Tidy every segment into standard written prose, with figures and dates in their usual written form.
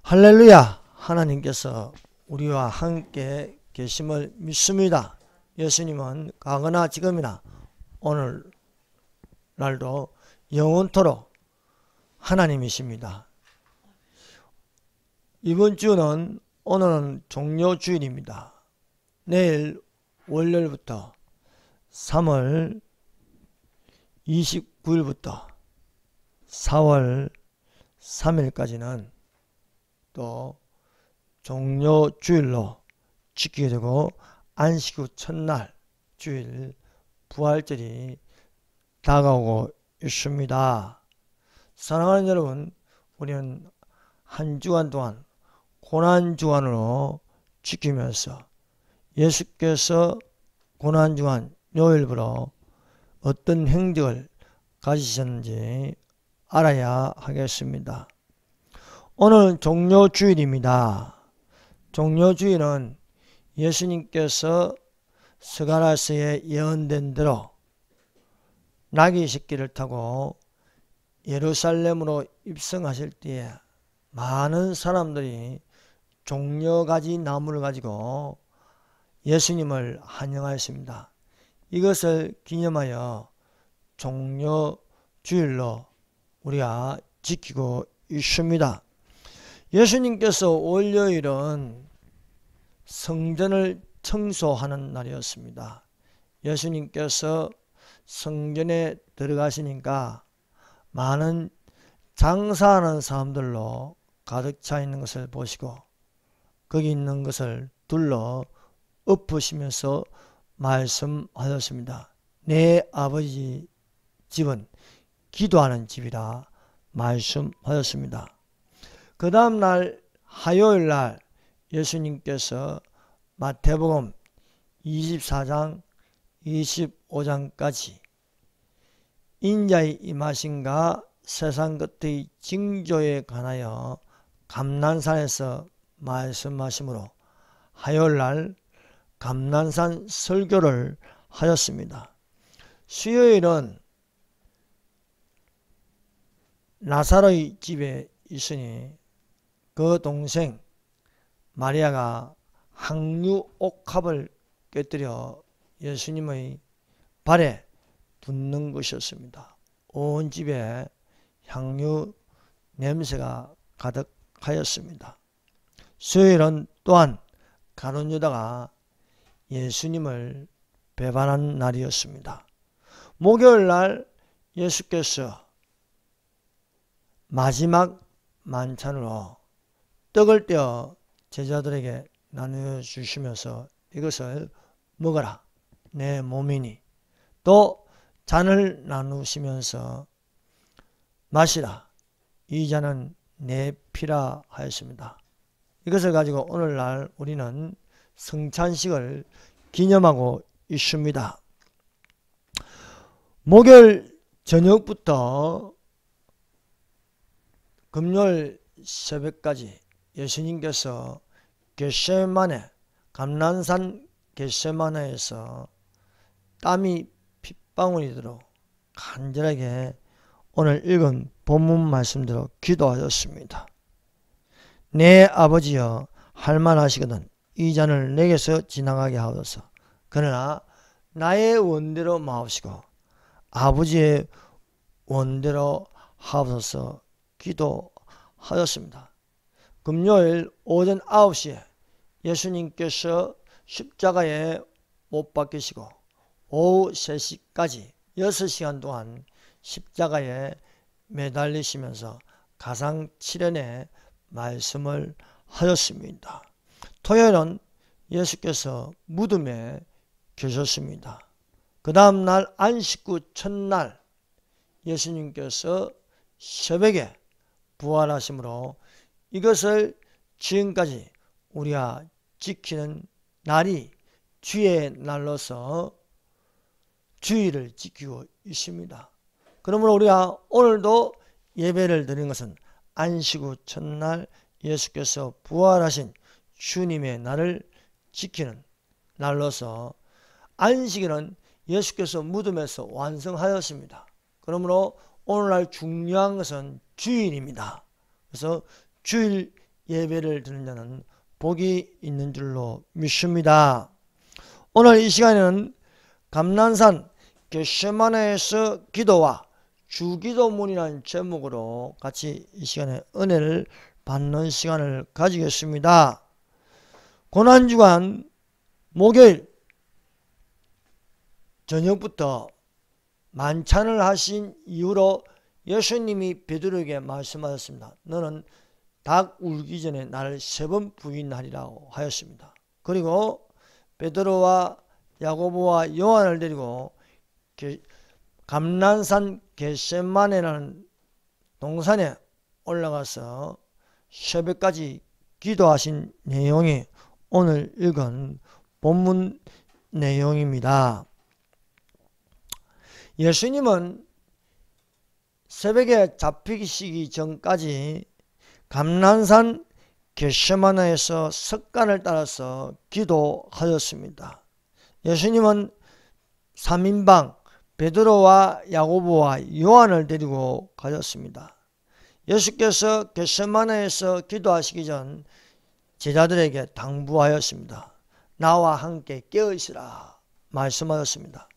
할렐루야! 하나님께서 우리와 함께 계심을 믿습니다. 예수님은 과거나 지금이나 오늘날도 영원토록 하나님이십니다. 이번 주는 오늘은 종료주일입니다. 내일 월요일부터 3월 29일부터 4월 3일까지는 또 종료주일로 지키게 되고 안식 후 첫날 주일 부활절이 다가오고 있습니다. 사랑하는 여러분, 우리는 한 주간 동안 고난주간으로 지키면서 예수께서 고난주간 요일부로 어떤 행적을 가지셨는지 알아야 하겠습니다. 오늘은 종료주일입니다. 종료주일은 예수님께서 스가랴서에 예언된 대로 나귀 새끼를 타고 예루살렘으로 입성하실 때에 많은 사람들이 종려가지 나무를 가지고 예수님을 환영하였습니다. 이것을 기념하여 종료주일로 우리가 지키고 있습니다. 예수님께서 월요일은 성전을 청소하는 날이었습니다. 예수님께서 성전에 들어가시니까 많은 장사하는 사람들로 가득 차 있는 것을 보시고 거기 있는 것을 둘러 엎으시면서 말씀하셨습니다. 내 아버지 집은 기도하는 집이라 말씀하셨습니다. 그 다음날 화요일날 예수님께서 마태복음 24장 25장까지 인자의 임하심과 세상 끝의 징조에 관하여 감난산에서 말씀하시므로 화요일날 감난산 설교를 하셨습니다. 수요일은 나사로의 집에 있으니 그 동생 마리아가 항유 옥합을 깨뜨려 예수님의 발에 붓는 것이었습니다. 온 집에 향유 냄새가 가득하였습니다. 수요일은 또한 가룟 유다가 예수님을 배반한 날이었습니다. 목요일날 예수께서 마지막 만찬으로 떡을 떼어 제자들에게 나누어 주시면서 이것을 먹어라 내 몸이니, 또 잔을 나누시면서 마시라 이 잔은 내 피라 하였습니다. 이것을 가지고 오늘날 우리는 성찬식을 기념하고 있습니다. 목요일 저녁부터 금요일 새벽까지 예수님께서 겟세마네, 감난산 겟세마네에서 땀이 핏방울이 되도록 간절하게 오늘 읽은 본문 말씀대로 기도하셨습니다. 내 아버지여, 할만하시거든 이 잔을 내게서 지나가게 하옵소서. 그러나 나의 원대로 마옵시고 아버지의 원대로 하옵소서 기도하였습니다. 금요일 오전 9시에 예수님께서 십자가에 못 박히시고 오후 3시까지 6시간 동안 십자가에 매달리시면서 가상 7연의 말씀을 하셨습니다. 토요일은 예수께서 무덤에 계셨습니다. 그 다음 날 안식 후 첫날 예수님께서 새벽에 부활하심으로 이것을 지금까지 우리가 지키는 날이 주의 날로서 주일을 지키고 있습니다. 그러므로 우리가 오늘도 예배를 드리는 것은 안식 후 첫날 예수께서 부활하신 주님의 날을 지키는 날로서 안식일은 예수께서 무덤에서 완성하였습니다. 그러므로 오늘날 중요한 것은 주일입니다. 그래서 주일 예배를 드리는 자는 복이 있는 줄로 믿습니다. 오늘 이 시간에는 감난산 겟세마네에서 기도와 주기도문이라는 제목으로 같이 이 시간에 은혜를 받는 시간을 가지겠습니다. 고난주간 목요일 저녁부터 만찬을 하신 이후로 예수님이 베드로에게 말씀하셨습니다. 너는 닭 울기 전에 나를 3번 부인하리라고 하였습니다. 그리고 베드로와 야고보와 요한을 데리고 감난산 겟세마네라는 동산에 올라가서 새벽까지 기도하신 내용이 오늘 읽은 본문 내용입니다. 예수님은 새벽에 잡히시기 전까지 감난산 겟세마네에서 석간을 따라서 기도하였습니다. 예수님은 3인방 베드로와 야고보와 요한을 데리고 가셨습니다. 예수께서 겟세마네에서 기도하시기 전 제자들에게 당부하였습니다. 나와 함께 깨어있으라 말씀하셨습니다.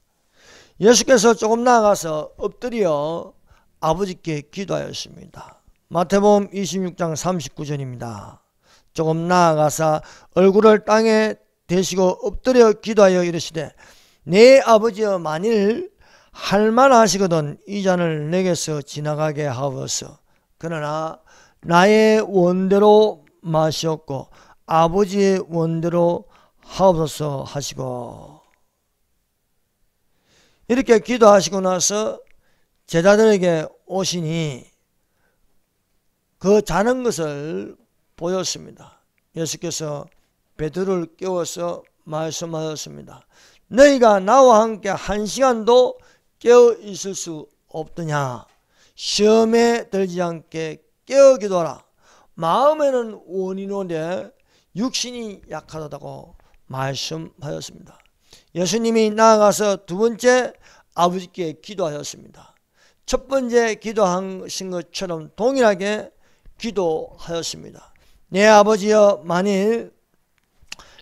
예수께서 조금 나아가서 엎드려 아버지께 기도하였습니다. 마태복음 26장 39절입니다. 조금 나아가서 얼굴을 땅에 대시고 엎드려 기도하여 이르시되 내 아버지여 만일 할만하시거든 이 잔을 내게서 지나가게 하옵소서. 그러나 나의 원대로 마시옵고 아버지의 원대로 하옵소서 하시고, 이렇게 기도하시고 나서 제자들에게 오시니 그 자는 것을 보였습니다. 예수께서 베드로를 깨워서 말씀하셨습니다. 너희가 나와 함께 1시간도 깨어 있을 수 없더냐. 시험에 들지 않게 깨어 기도하라. 마음에는 원이노되 육신이 약하다고 말씀하였습니다. 예수님이 나아가서 두 번째 아버지께 기도하였습니다. 첫 번째 기도하신 것처럼 동일하게 기도하였습니다. 내 아버지여 만일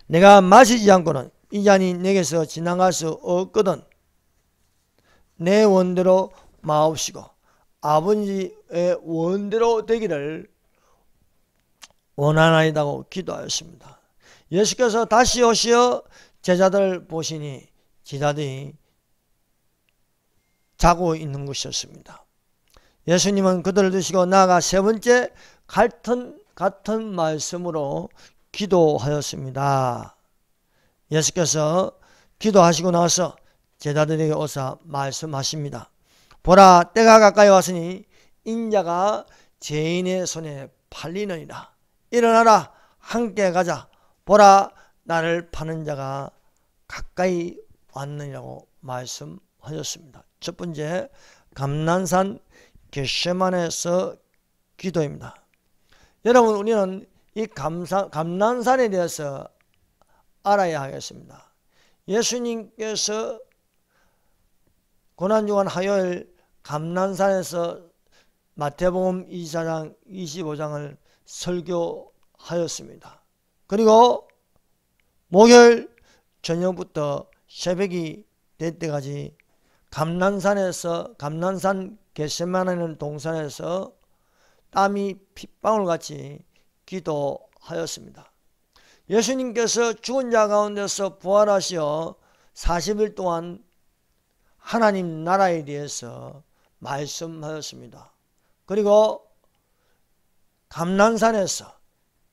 내가 마시지 않고는 이 잔이 내게서 지나갈 수 없거든 내 원대로 마옵시고 아버지의 원대로 되기를 원하나이다고 기도하였습니다. 예수께서 다시 오시어 제자들 보시니 제자들이 자고 있는 것이었습니다. 예수님은 그들을 드시고 나아가 세 번째 같은 말씀으로 기도하였습니다. 예수께서 기도하시고 나서 제자들에게 오사 말씀하십니다. 보라, 때가 가까이 왔으니 인자가 죄인의 손에 팔리느니라. 일어나라, 함께 가자. 보라, 나를 파는 자가 가까이 왔느니라고 말씀하셨습니다. 첫 번째, 감난산 겟세마네에서 기도입니다. 여러분, 우리는 이 감난산에 대해서 알아야 하겠습니다. 예수님께서 고난주간 화요일 감난산에서 마태복음 24장 25장을 설교하였습니다. 그리고 목요일 저녁부터 새벽이 될 때까지 감난산 겟세마네 동산에서 땀이 핏방울같이 기도하였습니다. 예수님께서 죽은 자 가운데서 부활하시어 40일 동안 하나님 나라에 대해서 말씀하였습니다. 그리고 감난산에서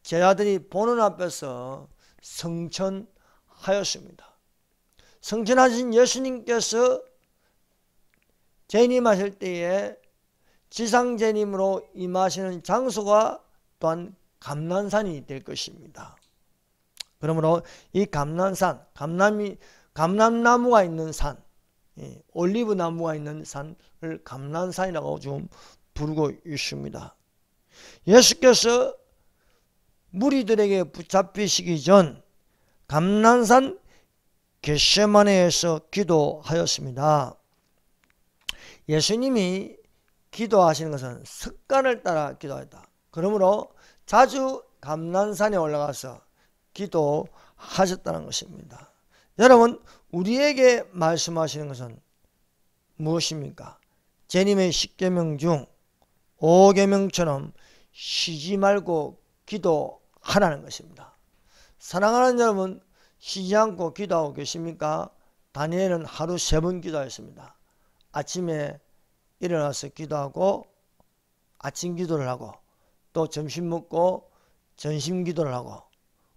제자들이 보는 앞에서 성천하였습니다. 성천하신 예수님께서 재림하실 때에 지상재림으로 임하시는 장소가 또한 감난산이 될 것입니다. 그러므로 이 감난산, 감람나무가 있는 산, 올리브 나무가 있는 산을 감난산이라고 좀 부르고 있습니다. 예수께서 무리들에게 붙잡히시기 전 감난산 겟세마네에서 기도하였습니다. 예수님이 기도하시는 것은 습관을 따라 기도하였다. 그러므로 자주 감난산에 올라가서 기도하셨다는 것입니다. 여러분, 우리에게 말씀하시는 것은 무엇입니까? 제님의 10계명 중 5계명처럼 쉬지 말고 기도하라는 것입니다. 사랑하는 여러분, 쉬지 않고 기도하고 계십니까? 다니엘은 하루 3번 기도했습니다. 아침에 일어나서 기도하고 아침 기도를 하고, 또 점심 먹고 전심 기도를 하고,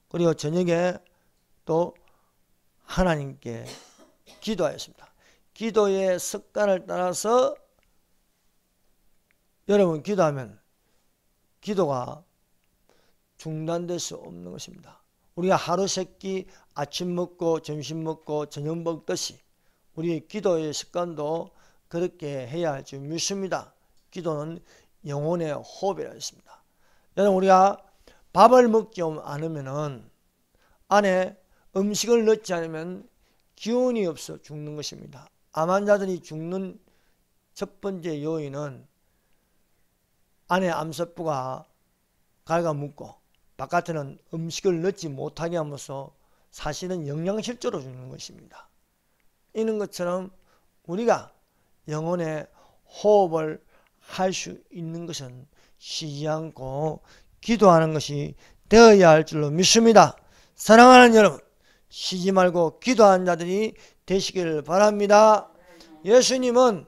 그리고 저녁에 또 하나님께 기도하였습니다. 기도의 습관을 따라서 여러분 기도하면 기도가 중단될 수 없는 것입니다. 우리가 하루 3끼 아침 먹고 점심 먹고 저녁 먹듯이 우리의 기도의 습관도 그렇게 해야 할 줄 믿습니다. 기도는 영혼의 호흡이라 했습니다. 여러분, 우리가 밥을 먹지 않으면 안에 음식을 넣지 않으면 기운이 없어 죽는 것입니다. 암 환자들이 죽는 첫 번째 요인은 안에 암세포가 갉아먹고 바깥에는 음식을 넣지 못하게 하면서 사실은 영양실조로 죽는 것입니다. 이런 것처럼 우리가 영혼의 호흡을 할 수 있는 것은 쉬지 않고 기도하는 것이 되어야 할 줄로 믿습니다. 사랑하는 여러분, 쉬지 말고 기도하는 자들이 되시기를 바랍니다. 예수님은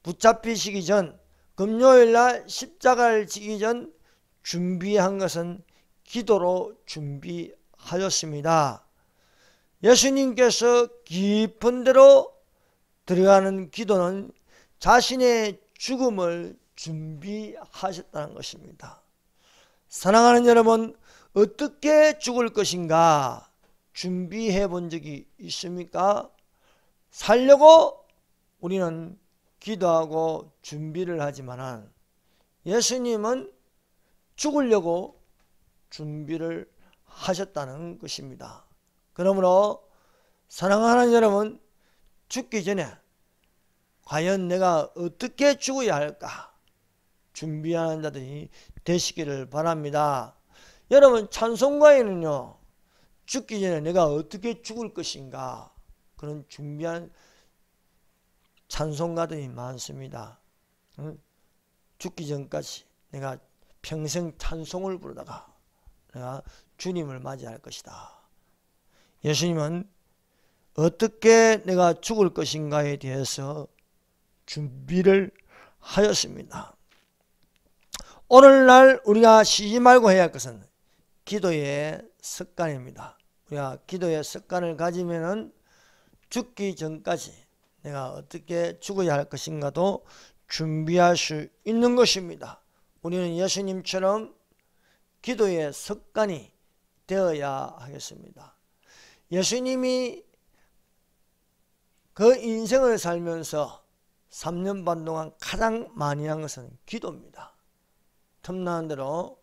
붙잡히시기 전, 금요일날 십자가를 지기 전 준비한 것은 기도로 준비하였습니다. 예수님께서 깊은 데로 들어가는 기도는 자신의 죽음을 준비하셨다는 것입니다. 사랑하는 여러분, 어떻게 죽을 것인가 준비해 본 적이 있습니까? 살려고 우리는 기도하고 준비를 하지만 예수님은 죽으려고 준비를 하셨다는 것입니다. 그러므로 사랑하는 여러분, 죽기 전에 과연 내가 어떻게 죽어야 할까 준비하는 자들이 되시기를 바랍니다. 여러분, 찬송가에는요, 죽기 전에 내가 어떻게 죽을 것인가 그런 준비한 찬송가들이 많습니다. 죽기 전까지 내가 평생 찬송을 부르다가 내가 주님을 맞이할 것이다. 예수님은 어떻게 내가 죽을 것인가에 대해서 준비를 하였습니다. 오늘날 우리가 쉬지 말고 해야 할 것은 기도의 습관입니다. 우리가 기도의 습관을 가지면은 죽기 전까지 내가 어떻게 죽어야 할 것인가도 준비할 수 있는 것입니다. 우리는 예수님처럼 기도의 습관이 되어야 하겠습니다. 예수님이 그 인생을 살면서 3년 반 동안 가장 많이 한 것은 기도입니다. 틈나는 대로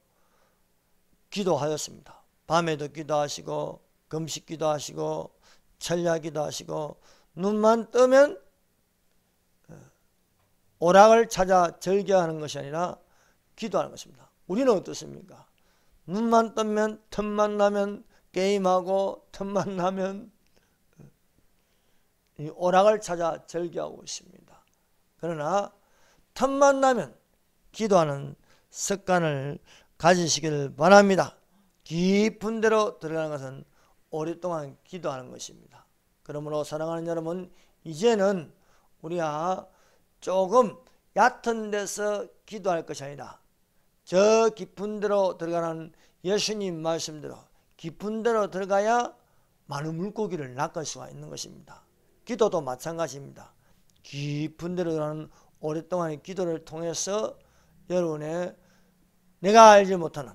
기도하였습니다. 밤에도 기도하시고 금식 기도하시고 철야 기도하시고 눈만 뜨면 오락을 찾아 절개하는 것이 아니라 기도하는 것입니다. 우리는 어떻습니까? 눈만 뜨면 틈만 나면 게임하고 틈만 나면 오락을 찾아 절개하고 있습니다. 그러나 틈만 나면 기도하는 습관을 가지시기를 바랍니다. 깊은 데로 들어가는 것은 오랫동안 기도하는 것입니다. 그러므로 사랑하는 여러분, 이제는 우리가 조금 얕은 데서 기도할 것이 아니라 저 깊은 데로 들어가는 예수님 말씀대로 깊은 데로 들어가야 많은 물고기를 낚을 수가 있는 것입니다. 기도도 마찬가지입니다. 깊은 데로 들어가는 오랫동안의 기도를 통해서 여러분의 내가 알지 못하는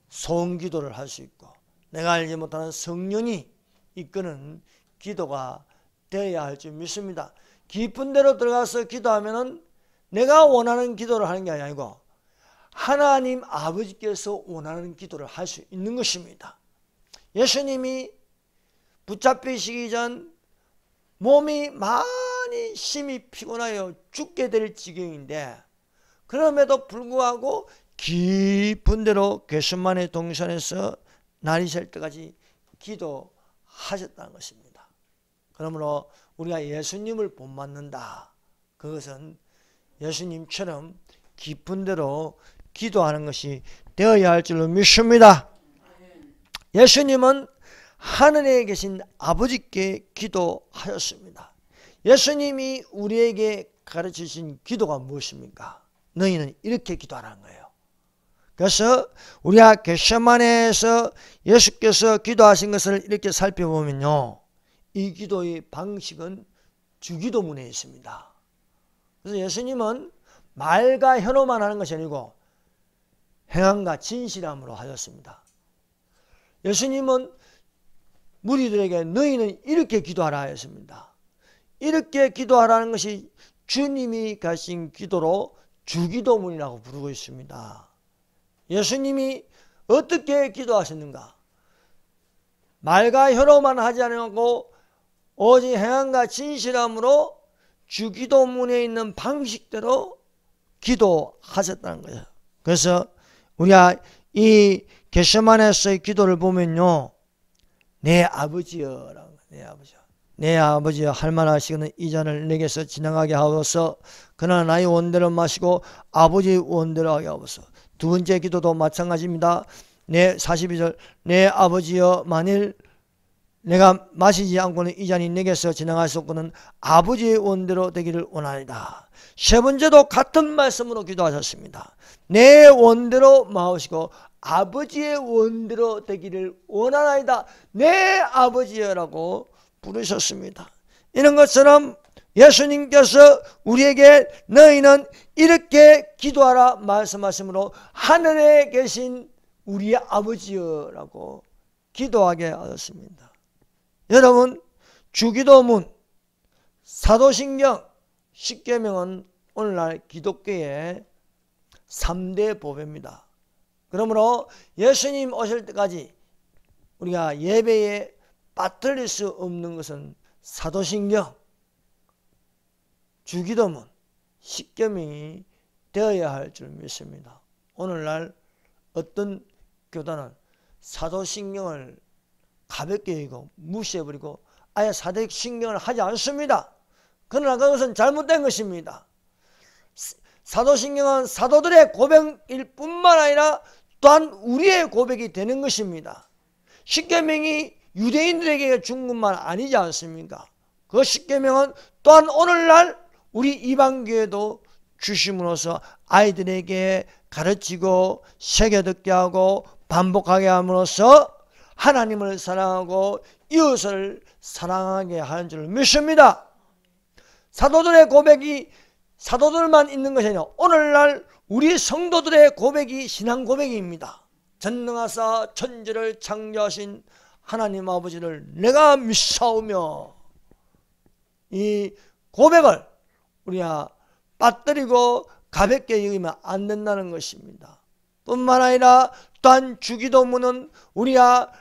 소원 기도를 할 수 있고 내가 알지 못하는 성령이 이끄는 기도가 되어야 할 줄 믿습니다. 깊은 데로 들어가서 기도하면은 내가 원하는 기도를 하는 게 아니고 하나님 아버지께서 원하는 기도를 할 수 있는 것입니다. 예수님이 붙잡히시기 전 몸이 많이 심히 피곤하여 죽게 될 지경인데 그럼에도 불구하고 깊은 데로 겟세마네 동산에서 날이 셀 때까지 기도하셨다는 것입니다. 그러므로 우리가 예수님을 본받는다. 그것은 예수님처럼 깊은 데로 기도하는 것이 되어야 할 줄로 믿습니다. 예수님은 하늘에 계신 아버지께 기도하였습니다. 예수님이 우리에게 가르치신 기도가 무엇입니까? 너희는 이렇게 기도하라는 거예요. 그래서 우리가 겟세마네에서 예수께서 기도하신 것을 이렇게 살펴보면요, 이 기도의 방식은 주기도문에 있습니다. 그래서 예수님은 말과 혀로만 하는 것이 아니고 행함과 진실함으로 하셨습니다. 예수님은 무리들에게 너희는 이렇게 기도하라 했습니다. 이렇게 기도하라는 것이 주님이 가신 기도로 주기도문이라고 부르고 있습니다. 예수님이 어떻게 기도하셨는가? 말과 혀로만 하지 않고 오직 행함과 진실함으로 주기도문에 있는 방식대로 기도하셨다는 거예요. 그래서 우리가 이 겟세마네에서의 기도를 보면요, 내 아버지여라고, 내 아버지여 할만하시거든 이 잔을 내게서 지나가게 하옵소서. 그러나 나의 원대로 마시고 아버지의 원대로 하게 하옵소서. 두 번째 기도도 마찬가지입니다. 42절 내 아버지여 만일 내가 마시지 않고는 이 잔이 내게서 지나갈 수 없고는 아버지의 원대로 되기를 원하리다. 세 번째도 같은 말씀으로 기도하셨습니다. 내 원대로 마시고 아버지의 원대로 되기를 원하나이다. 내 아버지여라고 부르셨습니다. 이런 것처럼 예수님께서 우리에게 너희는 이렇게 기도하라 말씀하시므로 하늘에 계신 우리의 아버지여라고 기도하게 하셨습니다. 여러분, 주기도문, 사도신경, 십계명은 오늘날 기독교의 3대 보배입니다. 그러므로 예수님 오실 때까지 우리가 예배에 빠뜨릴 수 없는 것은 사도신경, 주기도문, 십계명이 되어야 할 줄 믿습니다. 오늘날 어떤 교단은 사도신경을 가볍게 여기고 무시해버리고 아예 사도신경을 하지 않습니다. 그러나 그것은 잘못된 것입니다. 사도신경은 사도들의 고백일 뿐만 아니라 또한 우리의 고백이 되는 것입니다. 십계명이 유대인들에게 준 것만 아니지 않습니까? 그 십계명은 또한 오늘날 우리 이방교회도 주심으로써 아이들에게 가르치고 새겨듣게 하고 반복하게 함으로써 하나님을 사랑하고 이웃을 사랑하게 하는 줄 믿습니다. 사도들의 고백이 사도들만 있는 것이 아니라 오늘날 우리 성도들의 고백이 신앙 고백입니다. 전능하사 천지를 창조하신 하나님 아버지를 내가 믿사오며, 이 고백을 우리가 빠뜨리고 가볍게 여기면 안 된다는 것입니다. 뿐만 아니라 또한 주기도문은 우리가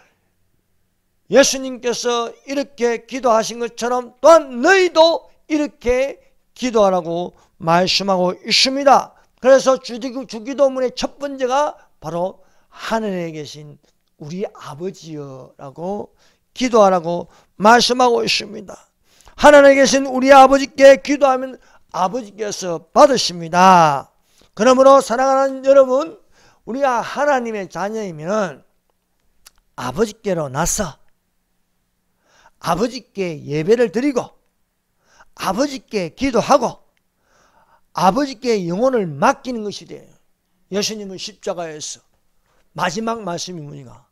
예수님께서 이렇게 기도하신 것처럼 또한 너희도 이렇게 기도하라고 말씀하고 있습니다. 그래서 주기도문의 첫 번째가 바로 하늘에 계신 우리 아버지여라고 기도하라고 말씀하고 있습니다. 하늘에 계신 우리 아버지께 기도하면 아버지께서 받으십니다. 그러므로 사랑하는 여러분, 우리가 하나님의 자녀이면 아버지께로 나서 아버지께 예배를 드리고 아버지께 기도하고 아버지께 영혼을 맡기는 것이 돼요. 예수님은 십자가에서 마지막 말씀이 뭐니까?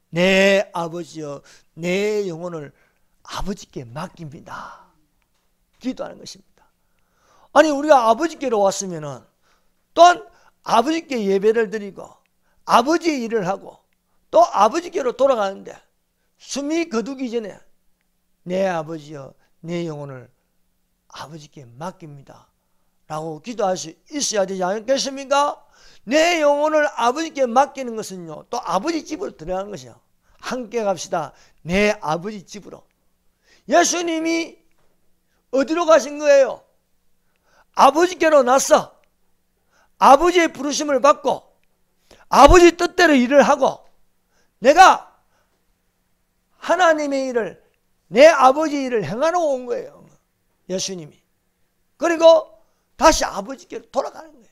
내 아버지여 내 영혼을 아버지께 맡깁니다. 기도하는 것입니다. 아니, 우리가 아버지께로 왔으면은 또한 아버지께 예배를 드리고 아버지의 일을 하고 또 아버지께로 돌아가는데 숨이 거두기 전에 내 아버지여 내 영혼을 아버지께 맡깁니다 라고 기도할 수 있어야 되지 않겠습니까? 내 영혼을 아버지께 맡기는 것은요, 또 아버지 집으로 들어가는 것이요. 함께 갑시다. 내 아버지 집으로. 예수님이 어디로 가신 거예요? 아버지께로 나서 아버지의 부르심을 받고 아버지 뜻대로 일을 하고 내가 하나님의 일을, 내 아버지 일을 행하러 온 거예요. 예수님이. 그리고 다시 아버지께로 돌아가는 거예요.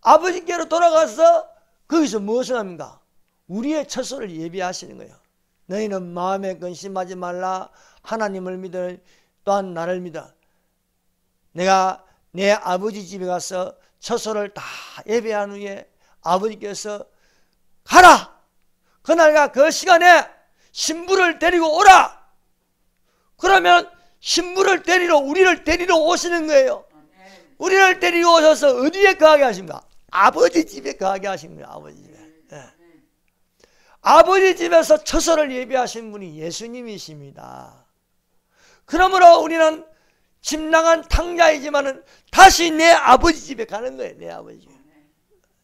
아버지께로 돌아가서 거기서 무엇을 합니까? 우리의 처소를 예비하시는 거예요. 너희는 마음에 근심하지 말라. 하나님을 믿어, 또한 나를 믿어. 내가 내 아버지 집에 가서 처소를 다 예배한 후에 아버지께서 가라! 그날과 그 시간에 신부를 데리고 오라! 그러면 신부를 데리러, 우리를 데리러 오시는 거예요. 우리를 데리고 오셔서 어디에 거하게 하십니까? 아버지 집에 거하게 하신 거예요. 아버지 집에. 네. 아버지 집에서 처소를 예비하신 분이 예수님이십니다. 그러므로 우리는 집 나간 탕자이지만은 다시 내 아버지 집에 가는 거예요. 내 아버지 집에.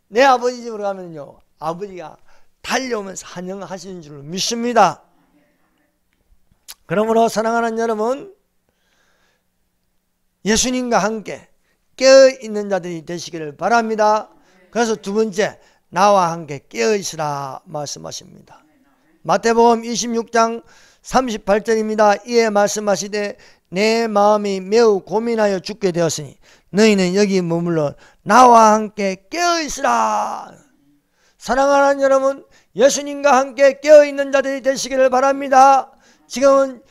내 아버지 집으로 가면요, 아버지가 달려오면서 환영하시는 줄 믿습니다. 그러므로 사랑하는 여러분, 예수님과 함께 깨어있는 자들이 되시기를 바랍니다. 그래서 두 번째, 나와 함께 깨어있으라 말씀하십니다. 마태복음 26장 38절입니다. 이에 말씀하시되 내 마음이 매우 고민하여 죽게 되었으니 너희는 여기 머물러 나와 함께 깨어있으라. 사랑하는 여러분, 예수님과 함께 깨어있는 자들이 되시기를 바랍니다. 지금은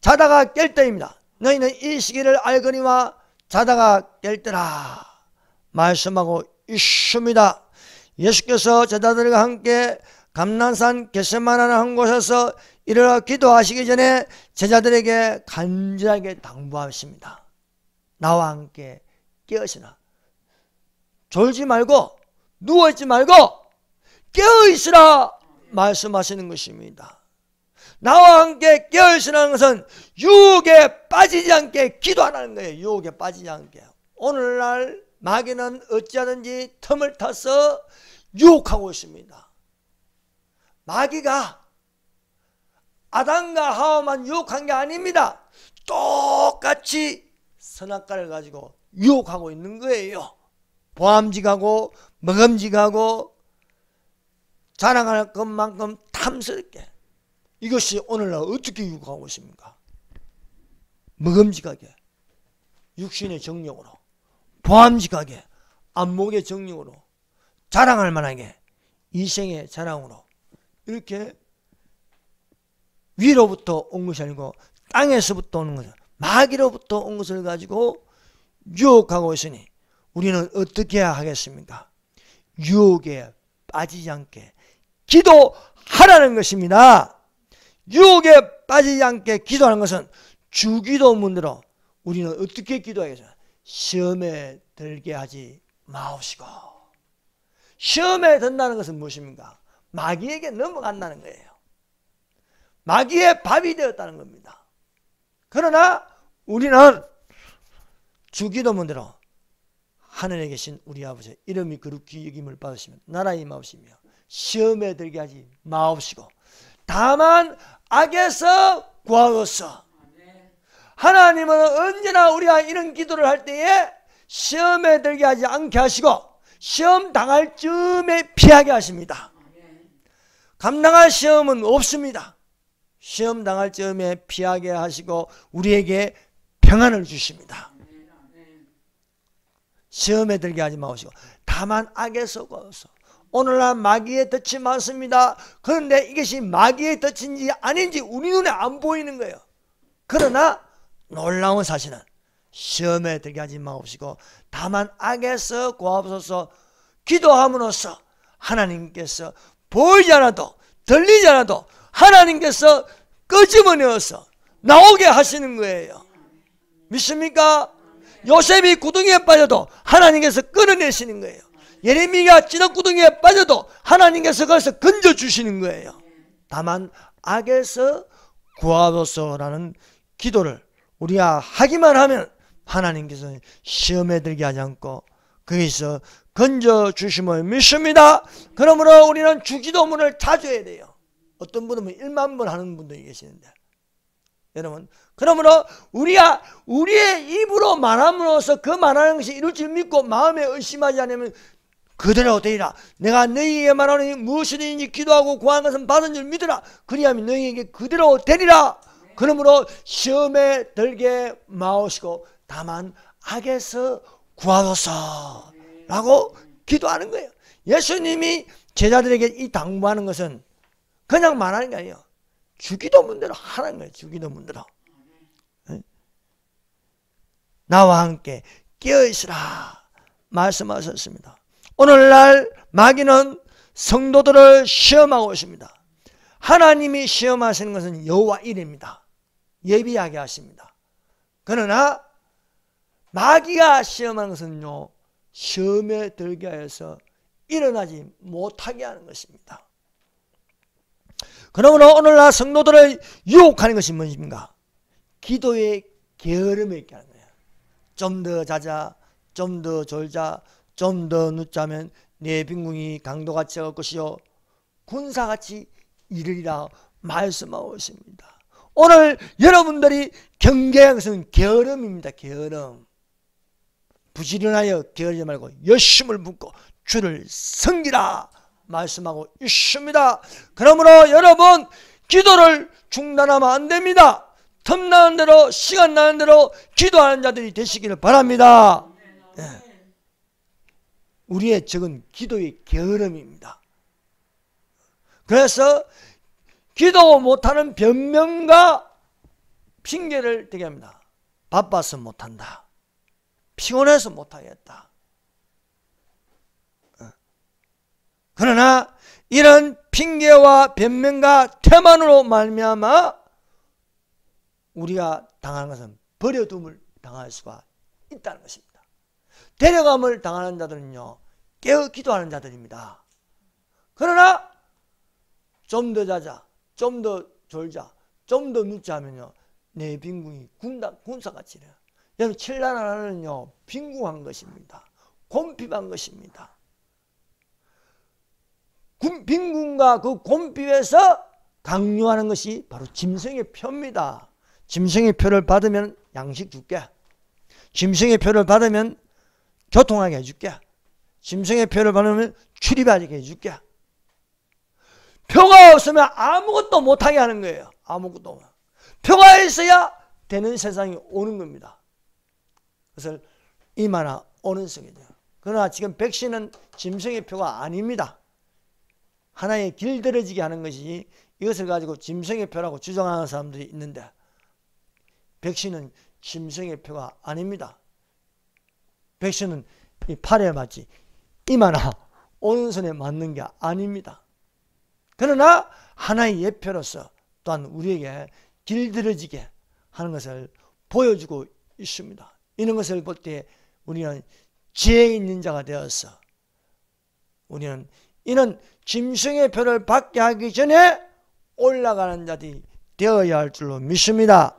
자다가 깰 때입니다. 너희는 이 시기를 알거니와 자다가 깰 때라 말씀하고 있습니다. 예수께서 제자들과 함께 감난산 겟세마네 한 곳에서 일어나 기도하시기 전에 제자들에게 간절하게 당부하십니다. 나와 함께 깨어있으라. 졸지 말고 누워있지 말고 깨어있으라 말씀하시는 것입니다. 나와 함께 깨어있으라는 것은 유혹에 빠지지 않게 기도하라는 거예요. 유혹에 빠지지 않게. 오늘날 마귀는 어찌하든지 틈을 타서 유혹하고 있습니다. 마귀가 아담과 하와만 유혹한 게 아닙니다. 똑같이 선악과를 가지고 유혹하고 있는 거예요. 보암직하고 먹음직하고 자랑할 것만큼 탐스럽게. 이것이 오늘날 어떻게 유혹하고 있습니까? 먹음직하게, 육신의 정욕으로, 보암직하게, 안목의 정욕으로, 자랑할 만하게, 이생의 자랑으로, 이렇게 위로부터 온 것이 아니고 땅에서부터 오는 것을, 마귀로부터 온 것을 가지고 유혹하고 있으니 우리는 어떻게 해야 하겠습니까? 유혹에 빠지지 않게 기도하라는 것입니다. 유혹에 빠지지 않게 기도하는 것은 주기도문으로 우리는 어떻게 기도하겠습니까? 시험에 들게 하지 마옵시고. 시험에 든다는 것은 무엇입니까? 마귀에게 넘어간다는 거예요. 마귀의 밥이 되었다는 겁니다. 그러나 우리는 주기도문대로 하늘에 계신 우리 아버지 이름이 거룩히 여김을 받으시며 나라의 마옵시며 시험에 들게 하지 마옵시고 다만 악에서 구하옵소서. 하나님은 언제나 우리가 이런 기도를 할 때에 시험에 들게 하지 않게 하시고 시험 당할 즈음에 피하게 하십니다. 감당할 시험은 없습니다. 시험 당할 즈음에 피하게 하시고 우리에게 평안을 주십니다. 시험에 들게 하지 마시고 다만 악에서 구하옵소서. 오늘날 마귀의 덫이 많습니다. 그런데 이것이 마귀의 덫인지 아닌지 우리 눈에 안 보이는 거예요. 그러나 놀라운 사실은 시험에 들게 하지 마옵시고 다만 악에서 구하옵소서. 기도함으로써 하나님께서 보이지 않아도 들리지 않아도 하나님께서 끄집어내어서 나오게 하시는 거예요. 믿습니까? 요셉이 구덩이에 빠져도 하나님께서 끌어내시는 거예요. 예레미야가 찌렁구덩이에 빠져도 하나님께서 거기서 건져주시는 거예요. 다만 악에서 구하소서라는 기도를 우리가 하기만 하면 하나님께서 시험에 들게 하지 않고 거기서 건져주심을 믿습니다. 그러므로 우리는 주기도문을 자주 해야 돼요. 어떤 분은 1만 번 하는 분들이 계시는데 여러분, 그러므로 우리가 우리의 입으로 말함으로써 그 말하는 것이 이룰 줄 믿고 마음에 의심하지 않으면 그대로 되리라. 내가 너희에게 말하노니 무엇이든지 기도하고 구하는 것은 받은 줄 믿으라. 그리하면 너희에게 그대로 되리라. 그러므로 시험에 들게 마오시고 다만 악에서 구하소서 라고 기도하는 거예요. 예수님이 제자들에게 이 당부하는 것은 그냥 말하는 게 아니에요. 주기도문대로 하는 거예요. 주기도문대로. 나와 함께 깨어있으라 말씀하셨습니다. 오늘날 마귀는 성도들을 시험하고 있습니다. 하나님이 시험하시는 것은 여호와 일입니다. 예비하게 하십니다. 그러나 마귀가 시험하는 것은요, 시험에 들게 하여서 일어나지 못하게 하는 것입니다. 그러므로 오늘날 성도들을 유혹하는 것이 무엇입니까? 기도의 게으름을 있게 하는 거예요. 좀 더 자자, 좀 더 졸자, 좀 더 늦자면 내 빈궁이 강도같이 할 것이요 군사같이 이르리라 말씀하고 있습니다. 오늘 여러분들이 경계한 것은 게으름입니다. 게으름. 부지런하여 게으르지 말고 열심을 붓고 주를 섬기라 말씀하고 있습니다. 그러므로 여러분 기도를 중단하면 안 됩니다. 틈나는 대로 시간 나는 대로 기도하는 자들이 되시기를 바랍니다. 네. 우리의 적은 기도의 게으름입니다. 그래서 기도 못하는 변명과 핑계를 대게 합니다. 바빠서 못한다. 피곤해서 못하겠다. 그러나 이런 핑계와 변명과 태만으로 말미암아 우리가 당하는 것은 버려둠을 당할 수가 있다는 것입니다. 데려감을 당하는 자들은요, 깨어 기도하는 자들입니다. 그러나 좀 더 자자, 좀 더 졸자, 좀 더 늦자 하면요, 내 빈궁이 군사같이 이래요. 여러분, 칠라나라는요, 빈궁한 것입니다. 곰핍한 것입니다. 빈궁과 그 곰핍에서 강요하는 것이 바로 짐승의 표입니다. 짐승의 표를 받으면 양식 줄게. 짐승의 표를 받으면 교통하게 해줄게. 짐승의 표를 받으면 출입하게 해줄게. 표가 없으면 아무것도 못하게 하는 거예요. 아무것도. 표가 있어야 되는 세상이 오는 겁니다. 그래서 이마나 오는 성이죠. 그러나 지금 백신은 짐승의 표가 아닙니다. 하나의 길들여지게 하는 것이 이것을 가지고 짐승의 표라고 주장하는 사람들이 있는데 백신은 짐승의 표가 아닙니다. 백신은 이 팔에 맞지 이마나 오른손에 맞는 게 아닙니다. 그러나 하나의 예표로서 또한 우리에게 길들여지게 하는 것을 보여주고 있습니다. 이런 것을 볼 때 우리는 지혜 있는 자가 되어서 우리는 이는 짐승의 표를 받게 하기 전에 올라가는 자들이 되어야 할 줄로 믿습니다.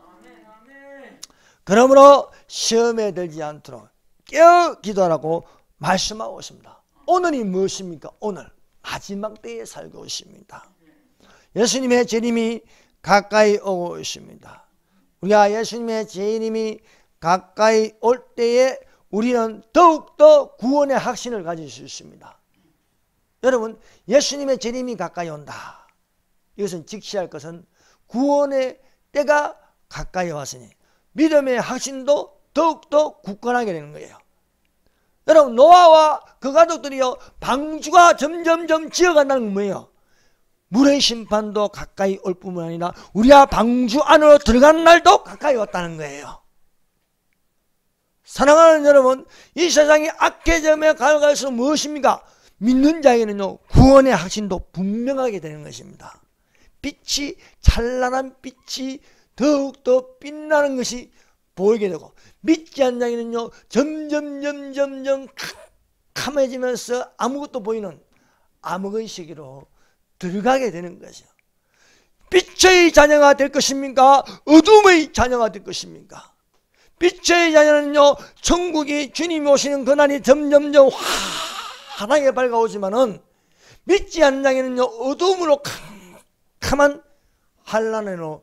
그러므로 시험에 들지 않도록 깨어 기도하라고 말씀하고 있습니다. 오늘이 무엇입니까? 오늘 마지막 때에 살고 있습니다. 예수님의 재림이 가까이 오고 있습니다. 우리가 예수님의 재림이 가까이 올 때에 우리는 더욱더 구원의 확신을 가질 수 있습니다. 여러분, 예수님의 재림이 가까이 온다. 이것은 직시할 것은 구원의 때가 가까이 왔으니 믿음의 확신도 더욱더 굳건하게 되는 거예요. 여러분, 노아와 그 가족들이요, 방주가 점점점 지어간다는 건 뭐예요? 물의 심판도 가까이 올 뿐만 아니라 우리가 방주 안으로 들어가는 날도 가까이 왔다는 거예요. 사랑하는 여러분, 이 세상이 악해짐에 가갈수록 무엇입니까? 믿는 자에게는요, 구원의 확신도 분명하게 되는 것입니다. 빛이, 찬란한 빛이 더욱더 빛나는 것이 보이게 되고, 믿지 않는 자에게는요, 점점 캄캄해지면서 아무것도 보이는 암흑의 세계로 들어가게 되는 것이요. 빛의 자녀가 될 것입니까? 어둠의 자녀가 될 것입니까? 빛의 자녀는요, 천국이 주님이 오시는 그날이 점점점 환하게 밝아오지만은 믿지 않는 자에게는요, 어둠으로 캄캄한 환란으로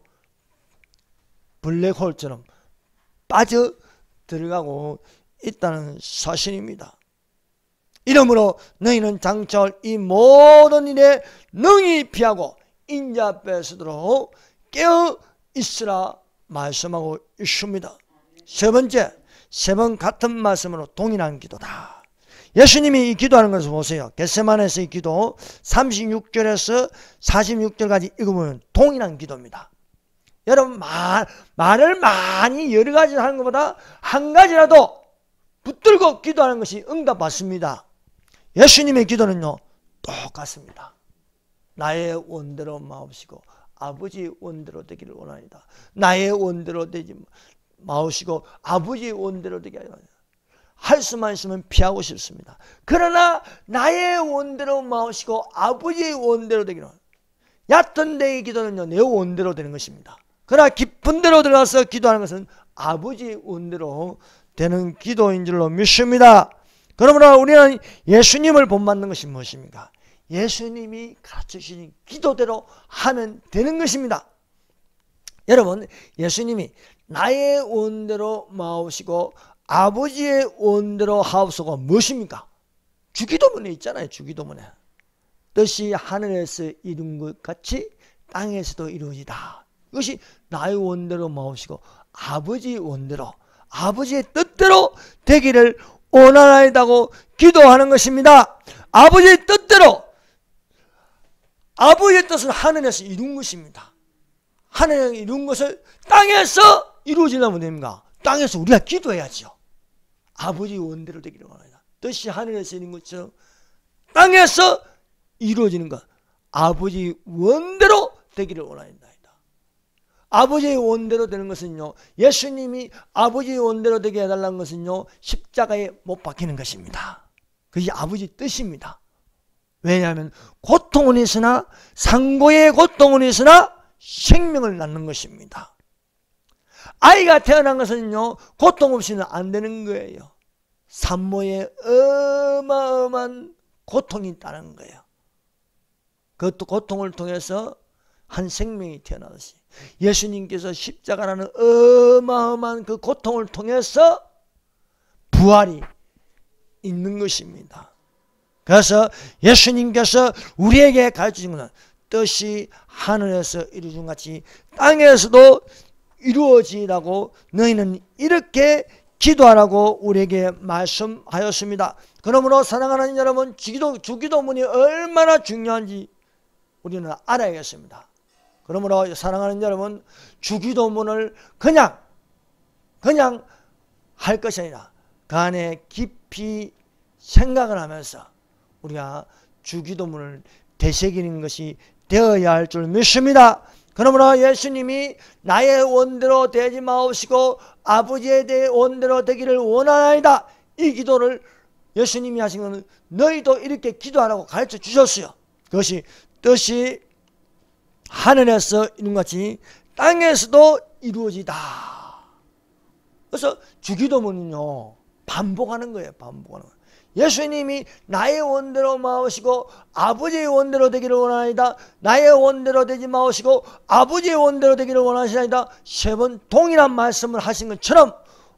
블랙홀처럼 빠져 들어가고 있다는 사실입니다. 이러므로 너희는 장차 이 모든 일에 능히 피하고 인자 앞에 서도록 깨어 있으라 말씀하고 있습니다. 세 번째, 세 번 같은 말씀으로 동일한 기도다. 예수님이 이 기도하는 것을 보세요. 겟세마네에서 이 기도 36절에서 46절까지 읽으면 동일한 기도입니다. 여러분 말을 많이 여러 가지 하는 것보다 한 가지라도 붙들고 기도하는 것이 응답받습니다. 예수님의 기도는요 똑같습니다. 나의 원대로 마옵시고 아버지 원대로 되기를 원하니다. 나의 원대로 되지 마옵시고 아버지 원대로 되게 하려 합니다. 할 수만 있으면 피하고 싶습니다. 그러나 나의 원대로 마옵시고 아버지의 원대로 되기를 원합니다. 얕은 데의 기도는요 내 원대로 되는 것입니다. 그러나 깊은 데로 들어가서 기도하는 것은 아버지의 원대로 되는 기도인 줄로 믿습니다. 그러므로 우리는 예수님을 본받는 것이 무엇입니까? 예수님이 가르쳐주신 기도대로 하면 되는 것입니다. 여러분, 예수님이 나의 원대로 마옵시고 아버지의 원대로 하옵소가 무엇입니까? 주기도문에 있잖아요. 주기도문에 뜻이 하늘에서 이룬 것 같이 땅에서도 이루어지다. 이것이 나의 원대로 마옵시고 아버지의 원대로 아버지의 뜻대로 되기를 원하나이다고 기도하는 것입니다. 아버지의 뜻대로, 아버지의 뜻은 하늘에서 이룬 것입니다. 하늘에서 이룬 것을 땅에서 이루어지려면 됩니까? 땅에서 우리가 기도해야죠. 아버지의 원대로 되기를 원합니다. 뜻이 하늘에서 이룬 것처럼 땅에서 이루어지는 것, 아버지의 원대로 되기를 원합니다. 아버지의 원대로 되는 것은요, 예수님이 아버지의 원대로 되게 해달라는 것은요, 십자가에 못 박히는 것입니다. 그것이 아버지 뜻입니다. 왜냐하면 고통은 있으나, 상고의 고통은 있으나 생명을 낳는 것입니다. 아이가 태어난 것은요 고통 없이는 안 되는 거예요. 산모에 어마어마한 고통이 있다는 거예요. 그것도 고통을 통해서 한 생명이 태어나듯이 예수님께서 십자가라는 어마어마한 그 고통을 통해서 부활이 있는 것입니다. 그래서 예수님께서 우리에게 가르치신 것은 뜻이 하늘에서 이루어진 같이 땅에서도 이루어지라고 너희는 이렇게 기도하라고 우리에게 말씀하였습니다. 그러므로 사랑하는 여러분, 주기도문이 얼마나 중요한지 우리는 알아야겠습니다. 그러므로 사랑하는 여러분, 주기도문을 그냥 할 것이 아니라 그 안에 깊이 생각을 하면서 우리가 주기도문을 되새기는 것이 되어야 할 줄 믿습니다. 그러므로 예수님이 나의 원대로 되지 마옵시고 아버지의 원대로 되기를 원하나이다. 이 기도를 예수님이 하신 것은 너희도 이렇게 기도하라고 가르쳐 주셨어요. 그것이 뜻이 하늘에서 이룬 같이 땅에서도 이루어지다. 그래서 주기도문은요 반복하는 거예요. 반복하는 거예요. 예수님이 나의 원대로 마오시고 아버지의 원대로 되기를 원하나이다. 나의 원대로 되지 마오시고 아버지의 원대로 되기를 원하시나이다. 세 번 동일한 말씀을 하신 것처럼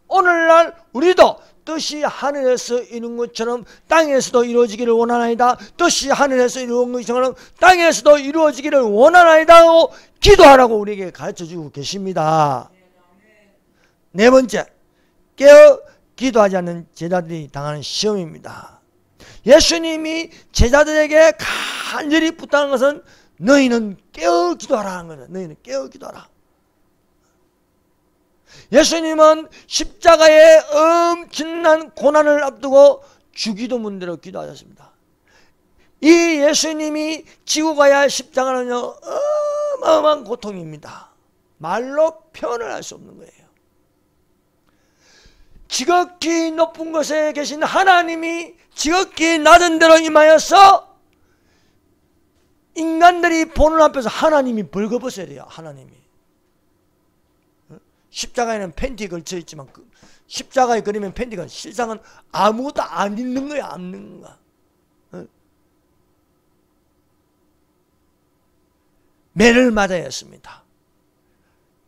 오늘날 우리도 뜻이 하늘에서 이룬 것처럼 땅에서도 이루어지기를 원하나이다. 뜻이 하늘에서 이룬 것처럼 땅에서도 이루어지기를 원하나이다 하고 기도하라고 우리에게 가르쳐주고 계십니다. 네 번째, 깨어 기도하지 않는 제자들이 당하는 시험입니다. 예수님이 제자들에게 간절히 부탁하는 것은 너희는 깨어 기도하라는 거예요. 너희는 깨어 기도하라. 예수님은 십자가의 엄청난 고난을 앞두고 주기도문대로 기도하셨습니다. 이 예수님이 지고 가야 할 십자가는요 어마어마한 고통입니다. 말로 표현을 할 수 없는 거예요. 지극히 높은 곳에 계신 하나님이 지극히 낮은 데로 임하여서 인간들이 보는 앞에서 하나님이 벌거벗어야 돼요. 하나님이 십자가에는 팬티 걸쳐 있지만 십자가에 그리면 팬티가 실상은 아무것도 안 있는 거야. 안 있는 거야. 매를 맞아야 했습니다.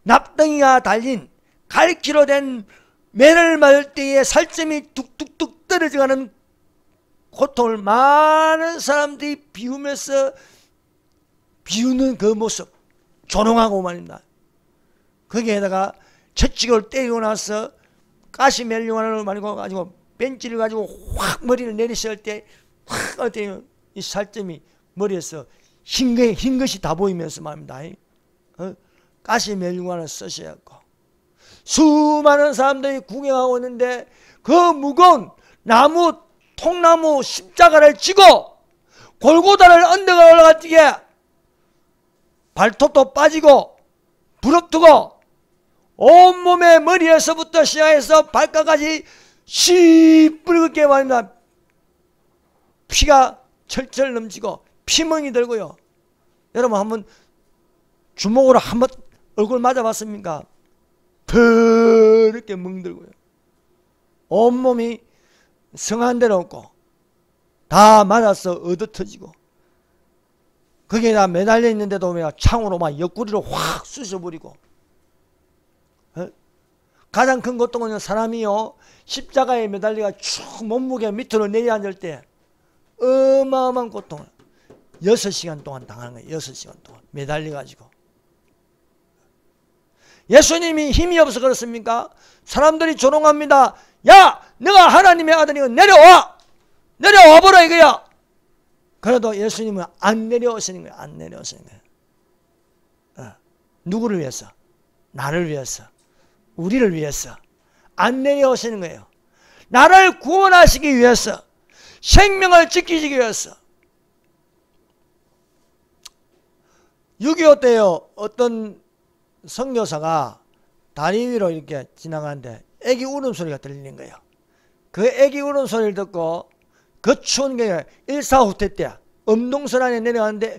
납덩이가 달린 갈기로 된 매를 맞을 때에 살점이 뚝뚝뚝 떨어져가는 고통을 많은 사람들이 비우면서 비우는 그 모습 조롱하고 말입니다. 거기에다가 채찍을 때리고 나서 가시 멜륭안을 가지고 벤치를 가지고 확 머리를 내리실 때 확 어때요? 이 살점이 머리에서 흰 것이 다 보이면서 말입니다. 가시 멜륭안을 쓰셔야 하고 수많은 사람들이 구경하고 있는데 그 무거운 나무 통나무 십자가를 지고 골고다를 언덕을 올라갈 때에 발톱도 빠지고 부럽뜨고 온몸에 머리에서부터 시작해서 발가락까지 시뻘겋게 말입니다. 피가 철철 넘치고 피멍이 들고요. 여러분 한번 주먹으로 한번 얼굴 맞아봤습니까? 더럽게 멍들고요. 온몸이 성한 데는 없고 다 맞아서 얻어터지고 거기에다 매달려 있는데도 창으로 막 옆구리로 확 쑤셔버리고 가장 큰 고통은 사람이요 십자가에 매달려가 쭉 몸무게 밑으로 내려앉을 때 어마어마한 고통을 6시간 동안 당하는 거예요. 6시간 동안 매달려가지고. 예수님이 힘이 없어 그렇습니까? 사람들이 조롱합니다. 야 너가 하나님의 아들이고 내려와 보라 이거야. 그래도 예수님은 안 내려오시는 거예요. 안 내려오시는 거예요. 누구를 위해서? 나를 위해서, 우리를 위해서 안 내려오시는 거예요. 나를 구원하시기 위해서, 생명을 지키시기 위해서. 6.25 때요 어떤 선교사가 다리 위로 이렇게 지나가는데 애기 울음소리가 들리는 거예요. 그 애기 울음소리를 듣고 그 추운 게 1.4 후퇴 때 엄동선 안에 내려가는데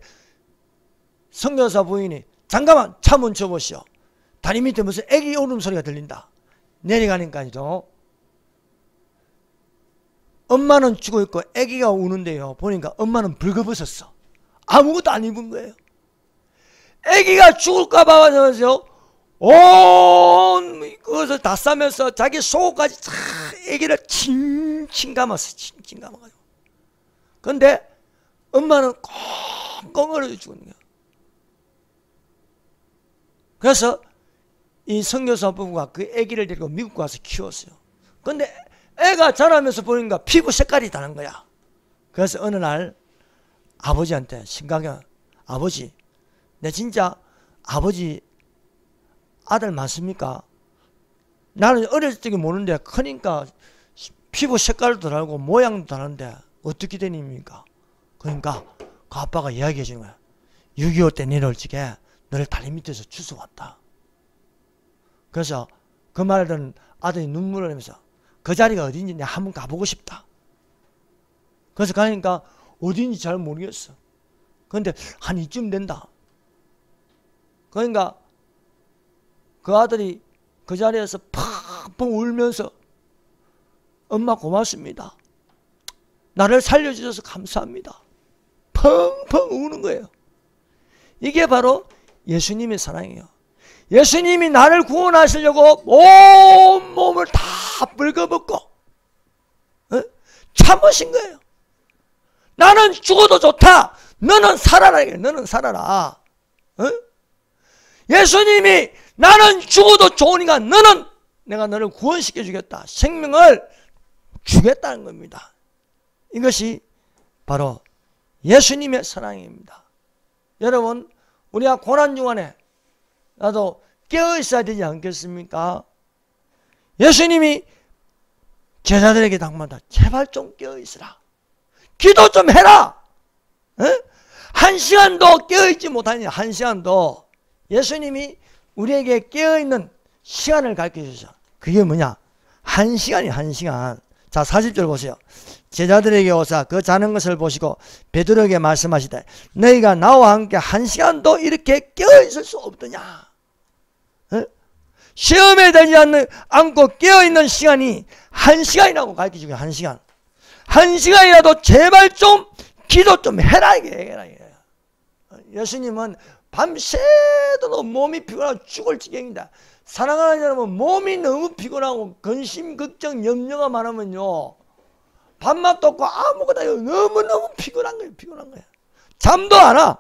선교사 부인이 잠깐만 차 멈춰보시오. 다리 밑에 무슨 애기 울음소리가 들린다. 내려가니까도 엄마는 죽어 있고 애기가 우는데요. 보니까 엄마는 벌거벗었어. 아무것도 안 입은 거예요. 애기가 죽을까봐 와서 온 그것을 다 싸면서 자기 속까지 다 애기를 칭칭 감았어. 칭칭 감아가지고. 그런데 엄마는 꽁꽁 얼어 죽는 거야. 그래서 이 선교사 부부가 그 애기를 데리고 미국 가서 키웠어요. 그런데 애가 자라면서 보니까 피부 색깔이 다른 거야. 그래서 어느 날 아버지한테 심각해. 아버지, 내 진짜 아버지 아들 맞습니까? 나는 어렸을 적에 모르는데 크니까 피부 색깔도 다르고 모양도 다른데 어떻게 되니입니까? 그러니까 그 아빠가 이야기해 주는 거야. 6.25 때 내려올 적에 너를 다리 밑에서 주워왔다. 그래서 그 말을 듣는 아들이 눈물을 흘리면서 그 자리가 어딘지 내가 한번 가보고 싶다. 그래서 가니까 어딘지 잘 모르겠어. 그런데 한 이쯤 된다. 그러니까 그 아들이 그 자리에서 펑펑 울면서 엄마 고맙습니다. 나를 살려주셔서 감사합니다. 펑펑 우는 거예요. 이게 바로 예수님의 사랑이에요. 예수님이 나를 구원하시려고 온 몸을 다 벌거벗고 참으신 거예요. 나는 죽어도 좋다. 너는 살아라. 너는 살아라. 예수님이 나는 죽어도 좋으니까 너는 내가 너를 구원시켜 주겠다. 생명을 주겠다는 겁니다. 이것이 바로 예수님의 사랑입니다. 여러분 우리가 고난 중간에 나도 깨어 있어야 되지 않겠습니까? 예수님이 제자들에게 당부한다. 제발 좀 깨어 있으라. 기도 좀 해라. 한 시간도 깨어 있지 못하니 한 시간도 예수님이 우리에게 깨어있는 시간을 가르쳐주셔. 그게 뭐냐? 한 시간이 한 시간. 자 40절 보세요. 제자들에게 오사 그 자는 것을 보시고 베드로에게 말씀하시되 너희가 나와 함께 한 시간도 이렇게 깨어있을 수 없더냐. 시험에 들지 않고 깨어있는 시간이 한 시간이라고 가르쳐주고 한 시간. 한 시간이라도 제발 좀 기도 좀 해라 이게. 예수님은 밤새도록 몸이 피곤하고 죽을 지경이다. 사랑하는 여러분 몸이 너무 피곤하고 근심 걱정 염려가 많으면요 밥맛도 없고 아무것도 너무너무 피곤한 거예요. 피곤한 거예요. 잠도 안 와.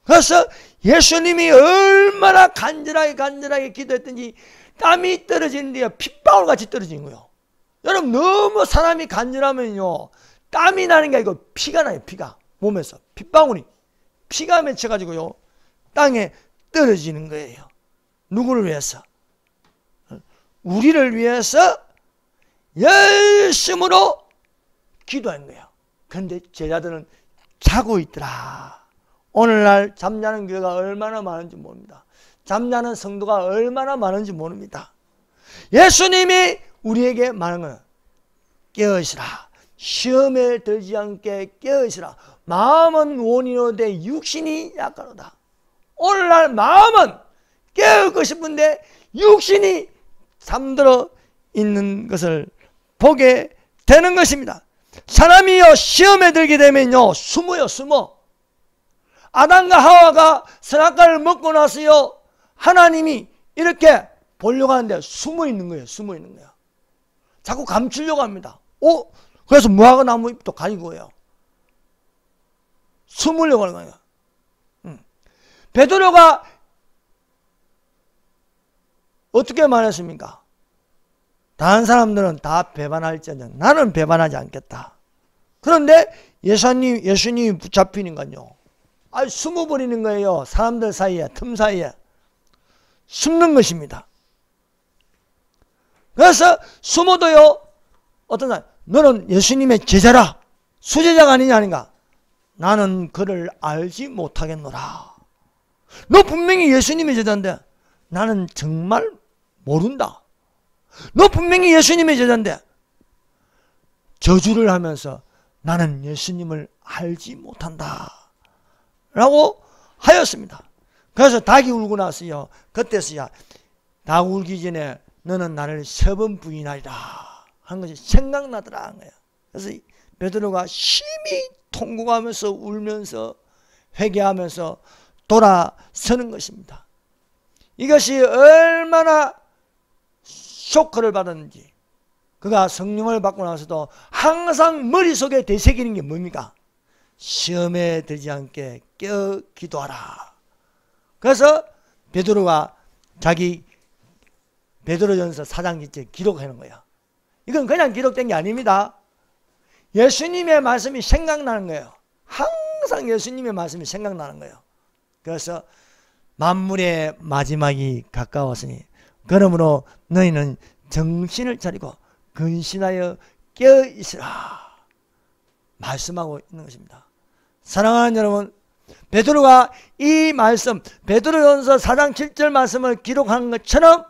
그래서 예수님이 얼마나 간절하게 기도했든지 땀이 떨어지는데요. 핏방울 같이 떨어지는 거예요. 여러분 너무 사람이 간절하면요. 땀이 나는 게 아니고 피가 나요. 피가. 몸에서. 핏방울이. 피가 맺혀가지고요. 땅에 떨어지는 거예요. 누구를 위해서? 우리를 위해서 열심으로 기도한 거예요. 그런데 제자들은 자고 있더라. 오늘날 잠자는 교회가 얼마나 많은지 모릅니다. 잠자는 성도가 얼마나 많은지 모릅니다. 예수님이 우리에게 말하는 거는 깨어있으라. 시험에 들지 않게 깨어있으라. 마음은 원이로되 육신이 약하로다. 오늘날 마음은 깨어있고 싶은데 육신이 잠들어 있는 것을 보게 되는 것입니다. 사람이요 시험에 들게 되면요 숨어요. 숨어. 아담과 하와가 선악과를 먹고 나서요 하나님이 이렇게 보려고 하는데 숨어 있는 거예요. 숨어 있는 거예요. 자꾸 감추려고 합니다. 그래서 무화과 나무 잎도 가리고 해요. 숨으려고 하는 거예요. 베드로가 어떻게 말했습니까? 다른 사람들은 다 배반할지언정 나는 배반하지 않겠다. 그런데 예수님이 붙잡히니까요. 숨어버리는 거예요. 사람들 사이에, 틈 사이에. 숨는 것입니다. 그래서 숨어도요. 어떤 사람, 너는 예수님의 제자라. 수제자가 아니냐 아닌가. 나는 그를 알지 못하겠노라. 너 분명히 예수님의 제자인데 나는 정말 모른다. 너 분명히 예수님의 제자인데 저주를 하면서 나는 예수님을 알지 못한다 라고 하였습니다. 그래서 닭이 울고 나서요 그때서야 닭 울기 전에 너는 나를 3번 부인하리라 하는 것이 생각나더라 하는 거예요. 그래서 베드로가 심히 통곡하면서 울면서 회개하면서 돌아서는 것입니다. 이것이 얼마나 쇼크를 받았는지. 그가 성령을 받고 나서도 항상 머릿속에 되새기는 게 뭡니까? 시험에 들지 않게 깨어 기도하라. 그래서 베드로가 자기 베드로전서 4장 1절 기록하는 거예요. 이건 그냥 기록된 게 아닙니다. 예수님의 말씀이 생각나는 거예요. 항상 예수님의 말씀이 생각나는 거예요. 그래서 만물의 마지막이 가까웠으니 그러므로 너희는 정신을 차리고 근신하여 깨어있으라 말씀하고 있는 것입니다. 사랑하는 여러분, 베드로가 이 말씀 베드로전서 4장 7절 말씀을 기록한 것처럼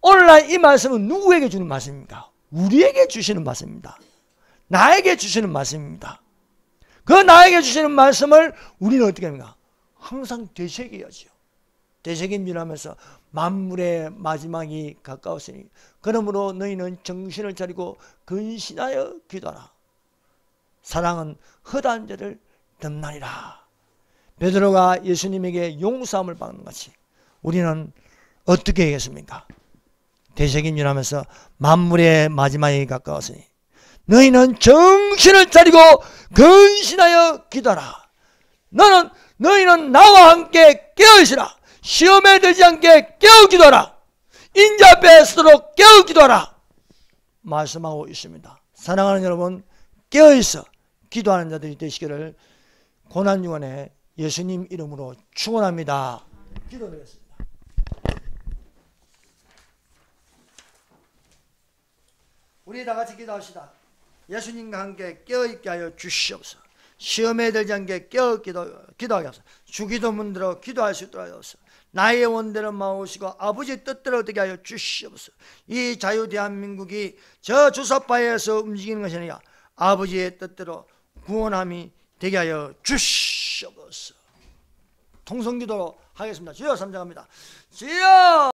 오늘날 이 말씀은 누구에게 주는 말씀입니까? 우리에게 주시는 말씀입니다. 나에게 주시는 말씀입니다. 그 나에게 주시는 말씀을 우리는 어떻게 합니까? 항상 되새겨야지요. 되새김질하면서 만물의 마지막이 가까웠으니 그러므로 너희는 정신을 차리고 근신하여 기도하라. 사랑은 헛한 죄를 덮나니라. 베드로가 예수님에게 용서함을 받는 것이 우리는 어떻게 하겠습니까? 되새김질하면서 만물의 마지막이 가까웠으니 너희는 정신을 차리고 근신하여 기도하라. 너희는 나와 함께 깨어있으라. 시험에 들지 않게 깨어 기도하라. 인자 앞에 서도록 깨어 기도하라 말씀하고 있습니다. 사랑하는 여러분, 깨어있어 기도하는 자들이 되시기를 고난주간에 예수님 이름으로 축원합니다. 기도드리겠습니다. 우리 다 같이 기도합시다. 예수님과 함께 깨어있게 하여 주시옵소서. 시험에 들지 않게 깨어 기도하게 하소서. 주기도 문대로 기도할 수 있도록 하소서. 나의 원대로 마오시고 아버지의 뜻대로 되게 하여 주시옵소서. 이 자유 대한민국이 저 주사파에서 움직이는 것이 아니라 아버지의 뜻대로 구원함이 되게 하여 주시옵소서. 통성기도로 하겠습니다. 주여 삼장합니다. 주여